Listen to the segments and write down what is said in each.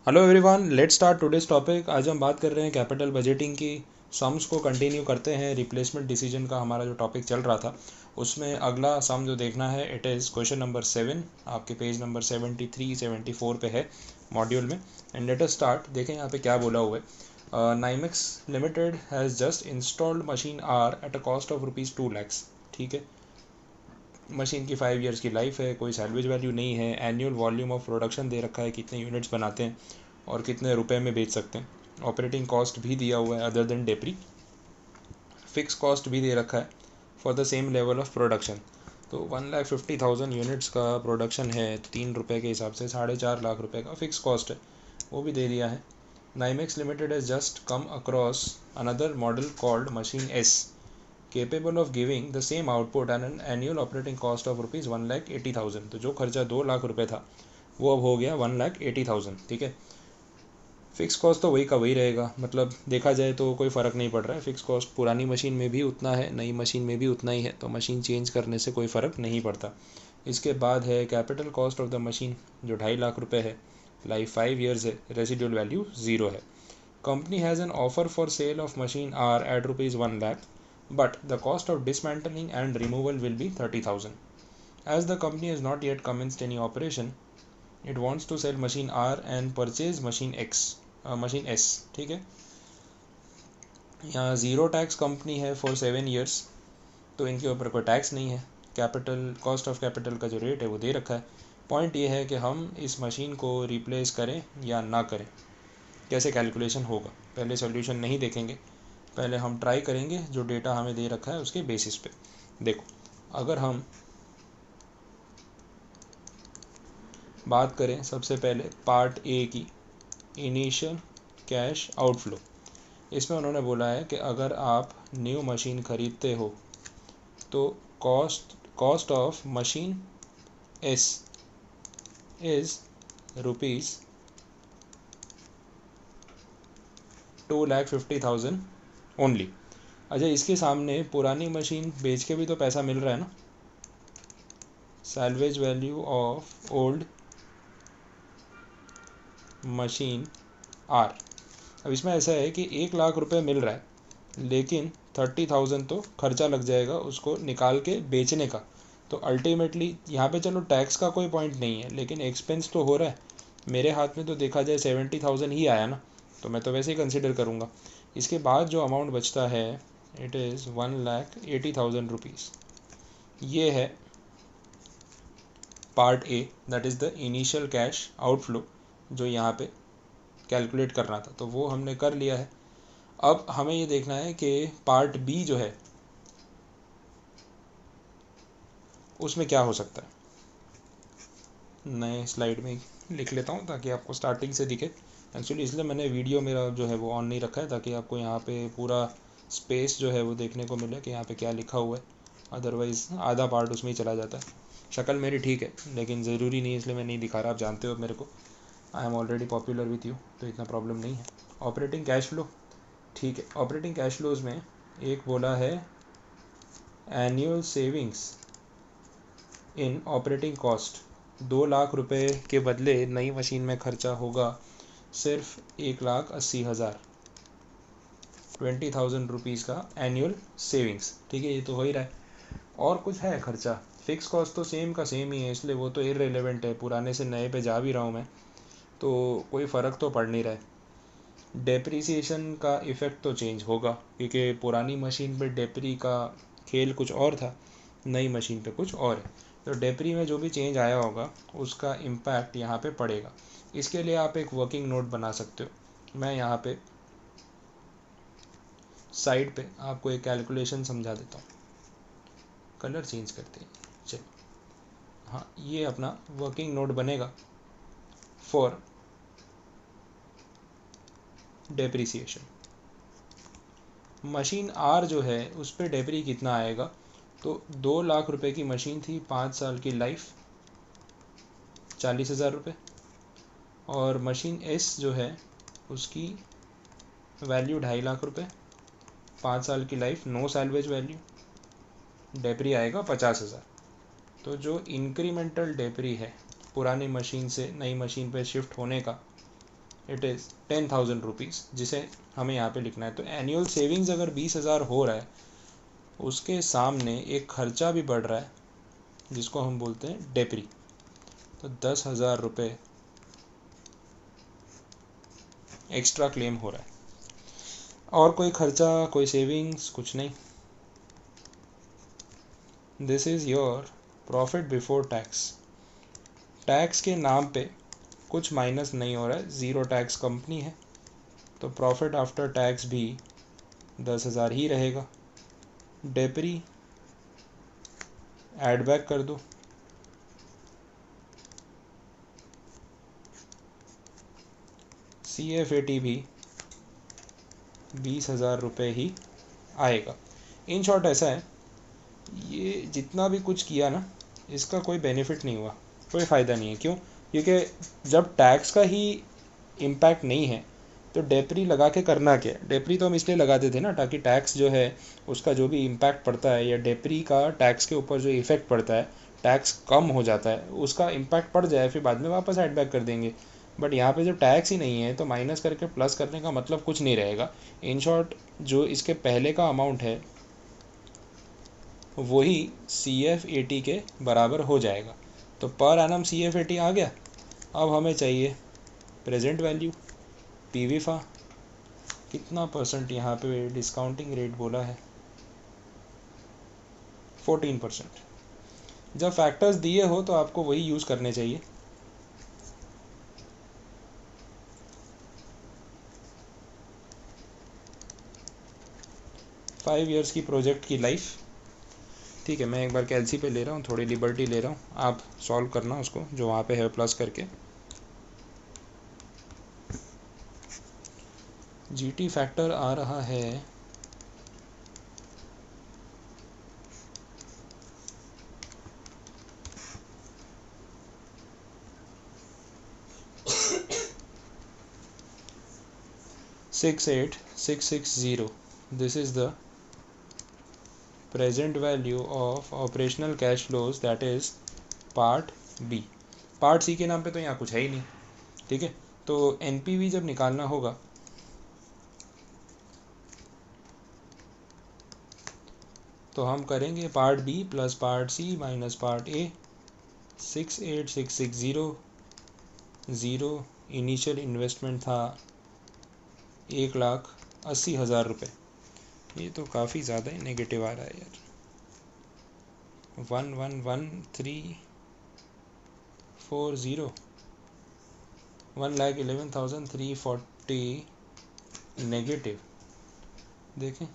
Hello everyone, let's start today's topic. आज हम बात कर रहे हैं कैपिटल बजटिंग की। सम्स को कंटिन्यू करते हैं। रिप्लेसमेंट डिसीजन का हमारा जो टॉपिक चल रहा था उसमें अगला सम जो देखना है इट इज़ क्वेश्चन नंबर 7, आपके पेज नंबर 73-74 पे है मॉड्यूल में। And let us start. देखें यहाँ पे क्या बोला हुआ है। Nimex limited has just installed machine R at a cost of ₹2 lakhs। ठीक है, मशीन की 5 ईयर्स की लाइफ है, कोई सैलवेज वैल्यू नहीं है। एनुअल वॉल्यूम ऑफ प्रोडक्शन दे रखा है, कितने यूनिट्स बनाते हैं और कितने रुपए में बेच सकते हैं। ऑपरेटिंग कॉस्ट भी दिया हुआ है अदर देन डेप्री। फिक्स कॉस्ट भी दे रखा है for the same level of production. तो 1,50,000 यूनिट्स का प्रोडक्शन है तो ₹3 के हिसाब से 4.5 लाख रुपए का फिक्स कॉस्ट है, वो भी दे दिया है। Nimex limited has just come across another model called machine S capable of giving the same output and an annual operating cost of ₹1,80,000। तो जो खर्चा 2 लाख रुपए था वो अब हो गया 1,80,000। ठीक है, फिक्स कॉस्ट तो वही का वही रहेगा, मतलब देखा जाए तो कोई फ़र्क नहीं पड़ रहा है। फिक्स कॉस्ट पुरानी मशीन में भी उतना है, नई मशीन में भी उतना ही है, तो मशीन चेंज करने से कोई फ़र्क नहीं पड़ता। इसके बाद है capital cost of the machine जो 2.5 लाख रुपए है, लाइफ 5 ईयर्स है, रेसिडुअल वैल्यू 0 है। Company has an offer for sale of machine R at ₹1 lakh, but the cost of dismantling and removal will be 30,000. As the company has not yet commenced any operation, it wants to sell machine R and purchase machine S। ठीक है, यहाँ zero tax company है for 7 years, तो इनके ऊपर कोई tax नहीं है। कैपिटल कॉस्ट ऑफ कैपिटल का जो रेट है वो दे रखा है। पॉइंट ये है कि हम इस मशीन को रिप्लेस करें या ना करें, कैसे कैलकुलेशन होगा। पहले सॉल्यूशन नहीं देखेंगे, पहले हम ट्राई करेंगे जो डेटा हमें दे रखा है उसके बेसिस पे। देखो, अगर हम बात करें सबसे पहले पार्ट ए की, इनिशियल कैश आउटफ्लो, इसमें उन्होंने बोला है कि अगर आप न्यू मशीन ख़रीदते हो तो cost of machine S is ₹2,50,000 only. अच्छा, इसके सामने पुरानी मशीन बेच के भी तो पैसा मिल रहा है ना। Salvage value of old machine R. अब इसमें ऐसा है कि 1 लाख रुपए मिल रहा है, लेकिन 30,000 तो खर्चा लग जाएगा उसको निकाल के बेचने का। तो अल्टीमेटली यहाँ पे चलो टैक्स का कोई पॉइंट नहीं है, लेकिन एक्सपेंस तो हो रहा है। मेरे हाथ में तो देखा जाए 70,000 ही आया ना, तो मैं तो वैसे ही कंसिडर करूँगा। इसके बाद जो अमाउंट बचता है इट इज़ ₹1,80,000। ये है part A, that is the initial cash outflow जो यहाँ पे कैलकुलेट करना था, तो वो हमने कर लिया है। अब हमें ये देखना है कि पार्ट बी जो है उसमें क्या हो सकता है। नए स्लाइड में लिख लेता हूँ ताकि आपको स्टार्टिंग से दिखे। एक्चुअली इसलिए मैंने वीडियो मेरा जो है वो ऑन नहीं रखा है, ताकि आपको यहाँ पे पूरा स्पेस जो है वो देखने को मिले कि यहाँ पे क्या लिखा हुआ है। अदरवाइज़ आधा पार्ट उसमें ही चला जाता है। शक्ल मेरी ठीक है लेकिन ज़रूरी नहीं, इसलिए मैं नहीं दिखा रहा। आप जानते हो मेरे को, I am already popular with you, तो इतना प्रॉब्लम नहीं है। ऑपरेटिंग कैश फ्लो, ठीक है। ऑपरेटिंग कैश फ्लोज में एक बोला है annual savings in operating cost. 2 lakh रुपए के बदले नई मशीन में खर्चा होगा सिर्फ 1,80,000, ₹20,000 का एनुअल सेविंग्स। ठीक है, ये तो हो ही रहा है। और कुछ है खर्चा? फिक्स कॉस्ट तो सेम का सेम ही है, इसलिए वो तो इररिलेवेंट है। पुराने से नए पे जा भी रहा हूँ मैं, तो कोई फ़र्क तो पड़ नहीं रहा है। डेप्रीसिएशन का इफ़ेक्ट तो चेंज होगा, क्योंकि पुरानी मशीन पे डेप्री का खेल कुछ और था, नई मशीन पे कुछ और है। तो डेप्री में जो भी चेंज आया होगा उसका इम्पैक्ट यहाँ पे पड़ेगा। इसके लिए आप एक वर्किंग नोट बना सकते हो। मैं यहाँ पे साइड पे आपको एक कैलकुलेशन समझा देता हूँ। कलर चेंज करते हैं, चलो। हाँ, ये अपना वर्किंग नोट बनेगा फॉर डेप्रीसिएशन। मशीन आर जो है उस पर डेप्री कितना आएगा, तो 2 लाख रुपए की मशीन थी, 5 साल की लाइफ, 40,000 रुपये। और मशीन एस जो है उसकी वैल्यू 2.5 लाख रुपए, 5 साल की लाइफ, नो सैल्वेज वैल्यू, डेप्री आएगा 50,000। तो जो इंक्रीमेंटल डेप्री है पुरानी मशीन से नई मशीन पे शिफ्ट होने का, इट इज़ 10,000 रुपीज़, जिसे हमें यहाँ पे लिखना है। तो एनुअल सेविंग्स अगर 20,000 हो रहा है, उसके सामने एक खर्चा भी बढ़ रहा है जिसको हम बोलते हैं डेप्री। तो 10,000 रुपये एक्स्ट्रा क्लेम हो रहा है। और कोई खर्चा, कोई सेविंग्स, कुछ नहीं। This is your profit before tax. Tax के नाम पे कुछ माइनस नहीं हो रहा है, ज़ीरो टैक्स कंपनी है, तो प्रॉफिट आफ्टर टैक्स भी 10,000 ही रहेगा। डेप्री ऐड बैक कर दो, CFAT भी 20,000 रुपये ही आएगा। इन शॉर्ट ऐसा है, ये जितना भी कुछ किया ना, इसका कोई बेनिफिट नहीं हुआ, कोई फ़ायदा नहीं है। क्यों? क्योंकि जब टैक्स का ही इम्पैक्ट नहीं है तो डेप्री लगा के करना क्या है? डेप्री तो हम इसलिए लगाते थे ना, ताकि टैक्स जो है उसका जो भी इम्पैक्ट पड़ता है, या डेप्री का टैक्स के ऊपर जो इफ़ेक्ट पड़ता है, टैक्स कम हो जाता है, उसका इम्पैक्ट पड़ जाए, फिर बाद में वापस ऐड बैक कर देंगे। बट यहाँ पे जब टैक्स ही नहीं है तो माइनस करके प्लस करने का मतलब कुछ नहीं रहेगा। इन शॉर्ट, जो इसके पहले का अमाउंट है वही CFAT के बराबर हो जाएगा। तो पर एनम CFAT आ गया। अब हमें चाहिए प्रेजेंट वैल्यू, PVFA। कितना परसेंट यहाँ पे डिस्काउंटिंग रेट बोला है? 14%। जब फैक्टर्स दिए हो तो आपको वही यूज़ करने चाहिए। फाइव ईयर्स की प्रोजेक्ट की लाइफ। ठीक है, मैं एक बार कैलसी पे ले रहा हूँ, थोड़ी लिबर्टी ले रहा हूँ, आप सॉल्व करना उसको जो वहाँ पे है प्लस करके। GT फैक्टर आ रहा है 68660। This is the present value of operational cash flows, that is part B। Part C के नाम पे तो यहाँ कुछ है ही नहीं। ठीक है, तो NPV जब निकालना होगा तो हम करेंगे part B plus part C minus part A। 68660 zero, initial investment था 1,80,000 रुपये। ये तो काफ़ी ज़्यादा ही नेगेटिव आ रहा है यार। 111340, 1,11,340 नेगेटिव। देखें,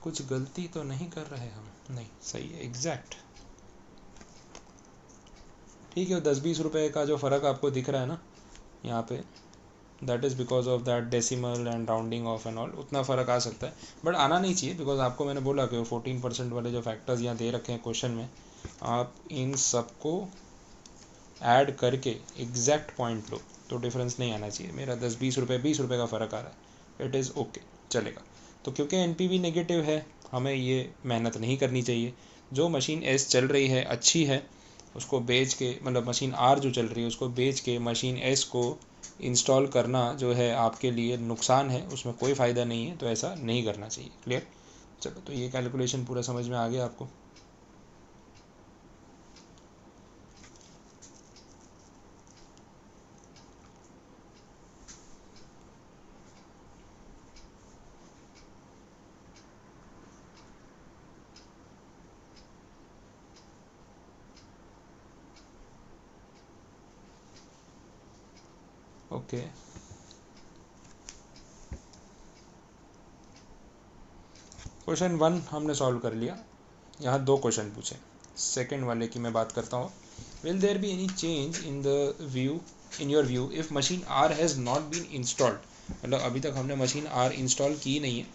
कुछ गलती तो नहीं कर रहे हम? नहीं, सही है, एग्जैक्ट। ठीक है, 10-20 रुपये का जो फ़र्क आपको दिख रहा है ना यहाँ पे, that is because of that decimal and rounding off and all, उतना फ़र्क आ सकता है, बट आना नहीं चाहिए। बिकॉज आपको मैंने बोला कि 14% वाले जो फैक्टर्स यहाँ दे रखे हैं क्वेश्चन में, आप इन सबको ऐड करके एग्जैक्ट पॉइंट लो तो डिफरेंस नहीं आना चाहिए। मेरा 10-20 रुपये, 20 रुपये का फ़र्क आ रहा है, इट इज़ ओके, चलेगा। तो क्योंकि NPV नेगेटिव है, हमें ये मेहनत नहीं करनी चाहिए। जो मशीन S चल रही है, अच्छी है, उसको बेच के, मतलब मशीन R जो चल रही है उसको बेच के मशीन S को इंस्टॉल करना जो है आपके लिए नुकसान है, उसमें कोई फ़ायदा नहीं है, तो ऐसा नहीं करना चाहिए। क्लियर? चलो, तो ये कैलकुलेशन पूरा समझ में आ गया आपको। ओके, क्वेश्चन 1 हमने सॉल्व कर लिया। यहाँ 2 क्वेश्चन पूछे। सेकंड वाले की मैं बात करता हूँ। Will there be any change in the view, in your view, if machine R has not been installed? मतलब अभी तक हमने मशीन R इंस्टॉल की नहीं है,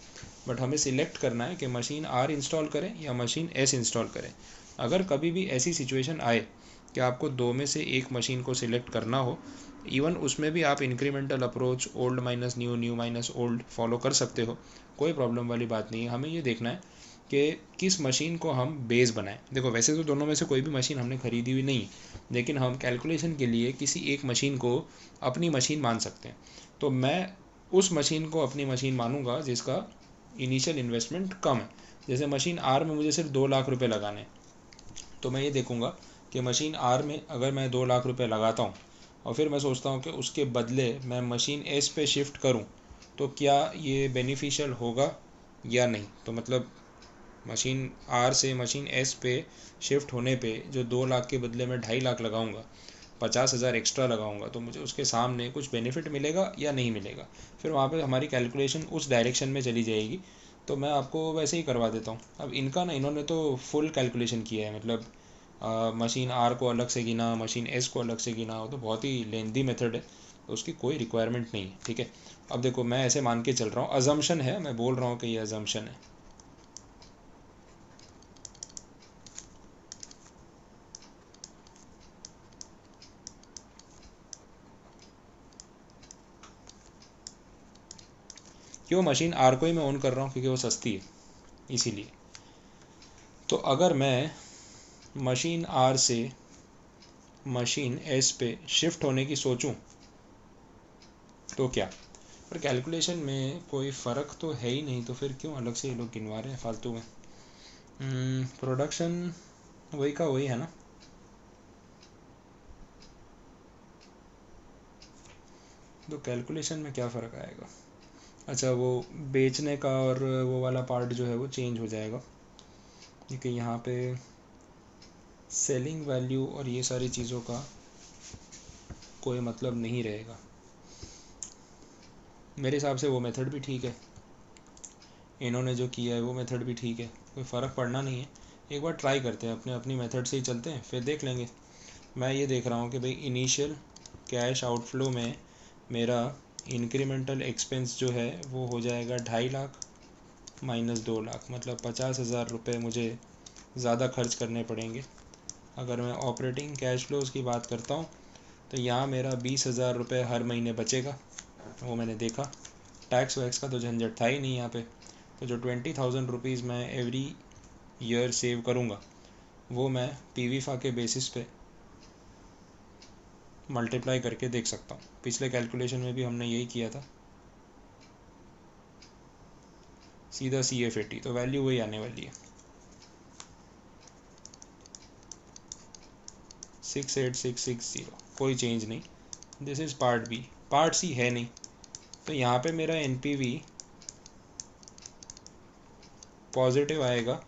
बट हमें सिलेक्ट करना है कि मशीन R इंस्टॉल करें या मशीन S इंस्टॉल करें। अगर कभी भी ऐसी सिचुएशन आए कि आपको दो में से एक मशीन को सिलेक्ट करना हो, इवन उसमें भी आप incremental approach, old minus new, new minus old follow कर सकते हो, कोई प्रॉब्लम वाली बात नहीं है। हमें ये देखना है कि किस मशीन को हम बेस बनाएं। देखो वैसे तो दोनों में से कोई भी मशीन हमने ख़रीदी हुई नहीं, लेकिन हम कैलकुलेशन के लिए किसी एक मशीन को अपनी मशीन मान सकते हैं। तो मैं उस मशीन को अपनी मशीन मानूंगा जिसका इनिशियल इन्वेस्टमेंट कम है। जैसे मशीन आर में मुझे सिर्फ 2 लाख रुपए लगाने, तो मैं ये देखूंगा कि मशीन आर में अगर मैं 2 लाख रुपए लगाता हूँ और फिर मैं सोचता हूँ कि उसके बदले मैं मशीन एस पे शिफ्ट करूँ, तो क्या ये बेनिफिशियल होगा या नहीं। तो मतलब मशीन आर से मशीन एस पे शिफ्ट होने पे जो 2 लाख के बदले मैं 2.5 लाख लगाऊंगा, 50,000 एक्स्ट्रा लगाऊंगा, तो मुझे उसके सामने कुछ बेनिफिट मिलेगा या नहीं मिलेगा। फिर वहाँ पे हमारी कैलकुलेशन उस डायरेक्शन में चली जाएगी। तो मैं आपको वैसे ही करवा देता हूँ। अब इनका ना, इन्होंने तो फुल कैलकुलेशन किया है, मतलब मशीन आर को अलग से गिना, मशीन एस को अलग से गिना, तो बहुत ही लेंदी मेथड है, तो उसकी कोई रिक्वायरमेंट नहीं है। ठीक है, अब देखो मैं ऐसे मान के चल रहा हूँ, अजम्पशन है, मैं बोल रहा हूँ कि ये अजम्पशन है। क्यों मशीन आर को ही मैं ऑन कर रहा हूँ, क्योंकि वो सस्ती है इसीलिए। तो अगर मैं मशीन आर से मशीन एस पे शिफ्ट होने की सोचूं तो क्या, पर कैलकुलेशन में कोई फ़र्क तो है ही नहीं, तो फिर क्यों अलग से ये लोग गिनवा रहे हैं फालतू में। प्रोडक्शन वही का वही है ना। तो कैलकुलेशन में क्या फ़र्क आएगा। अच्छा, वो बेचने का और वो वाला पार्ट जो है वो चेंज हो जाएगा, क्योंकि यहाँ पे सेलिंग वैल्यू और ये सारी चीज़ों का कोई मतलब नहीं रहेगा। मेरे हिसाब से वो मेथड भी ठीक है, इन्होंने जो किया है वो मेथड भी ठीक है, कोई फ़र्क पड़ना नहीं है। एक बार ट्राई करते हैं, अपनी मेथड से ही चलते हैं, फिर देख लेंगे। मैं ये देख रहा हूँ कि भाई इनिशियल कैश आउटफ्लो में मेरा इंक्रीमेंटल एक्सपेंस जो है वो हो जाएगा 2.5 लाख माइनस 2 लाख, मतलब 50,000 रुपये मुझे ज़्यादा खर्च करने पड़ेंगे। अगर मैं ऑपरेटिंग कैश फ्लोज़ की बात करता हूँ तो यहाँ मेरा 20,000 रुपये हर महीने बचेगा, वो मैंने देखा। टैक्स वैक्स का तो झंझट था ही नहीं यहाँ पे। तो जो 20,000 रुपीज़ मैं एवरी ईयर सेव करूँगा वो मैं पीवीफा के बेसिस पे मल्टीप्लाई करके देख सकता हूँ। पिछले कैलकुलेशन में भी हमने यही किया था, सीधा CF80, तो वैल्यू वही आने वाली है 68660, कोई चेंज नहीं। This is part B, part C है नहीं, तो यहाँ पे मेरा NPV पॉजिटिव आएगा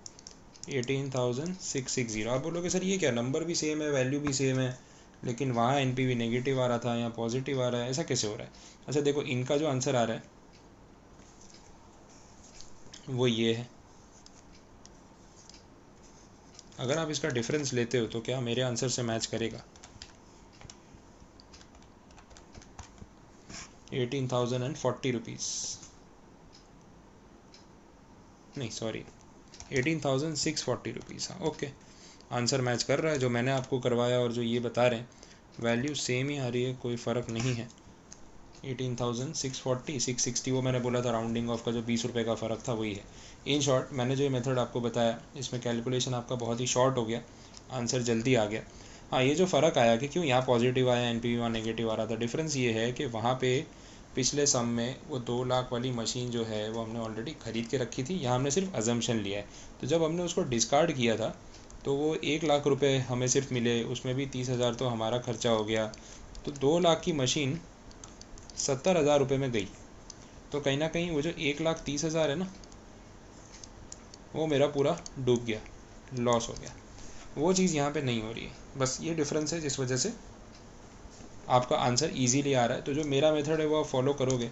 18,660। आप बोलोगे सर ये क्या, नंबर भी सेम है, वैल्यू भी सेम है, लेकिन वहाँ NPV नेगेटिव आ रहा था, यहाँ पॉजिटिव आ रहा है, ऐसा कैसे हो रहा है। अच्छा देखो, इनका जो आंसर आ रहा है वो ये है। अगर आप इसका डिफरेंस लेते हो तो क्या मेरे आंसर से मैच करेगा। 18,040 रुपीज़, नहीं सॉरी 18,640 रुपीज़। हाँ ओके, आंसर मैच कर रहा है, जो मैंने आपको करवाया और जो ये बता रहे हैं वैल्यू सेम ही आ रही है, कोई फ़र्क नहीं है। 18,640 660 वो मैंने बोला था, राउंडिंग ऑफ का जो 20 रुपये का फ़र्क था वही है। इन शॉर्ट मैंने जो ये मेथड आपको बताया इसमें कैलकुलेशन आपका बहुत ही शॉर्ट हो गया, आंसर जल्दी आ गया। हाँ, ये जो फ़र्क आया कि क्यों यहाँ पॉजिटिव आया NPV वहाँ नेगेटिव आ रहा था, डिफरेंस ये है कि वहाँ पे पिछले सम में वो 2 लाख वाली मशीन जो है वो हमने ऑलरेडी ख़रीद के रखी थी, यहाँ हमने सिर्फ अजम्पशन लिया है। तो जब हमने उसको डिस्कार्ड किया था तो वो 1 लाख रुपये हमें सिर्फ मिले, उसमें भी 30,000 तो हमारा खर्चा हो गया, तो 2 लाख की मशीन 70,000 रुपये में गई। तो कहीं ना कहीं वो जो 1,30,000 है ना, वो मेरा पूरा डूब गया, लॉस हो गया। वो चीज़ यहाँ पे नहीं हो रही है, बस ये डिफरेंस है जिस वजह से आपका आंसर इजीली आ रहा है। तो जो मेरा मेथड है वो आप फॉलो करोगे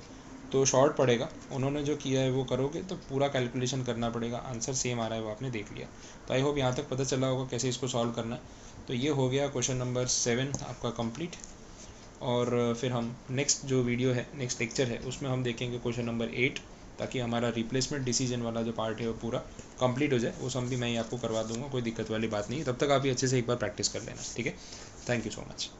तो शॉर्ट पड़ेगा, उन्होंने जो किया है वो करोगे तो पूरा कैलकुलेशन करना पड़ेगा, आंसर सेम आ रहा है वो आपने देख लिया। तो आई होप यहाँ तक पता चला होगा कैसे इसको सॉल्व करना है। तो ये हो गया क्वेश्चन नंबर 7 आपका कंप्लीट, और फिर हम नेक्स्ट जो वीडियो है, नेक्स्ट लेक्चर है, उसमें हम देखेंगे क्वेश्चन नंबर 8, ताकि हमारा रिप्लेसमेंट डिसीजन वाला जो पार्ट है वो पूरा कंप्लीट हो जाए। वो सब भी मैं ही आपको करवा दूंगा, कोई दिक्कत वाली बात नहीं है। तब तक आप भी अच्छे से एक बार प्रैक्टिस कर लेना, ठीक है। Thank you so much.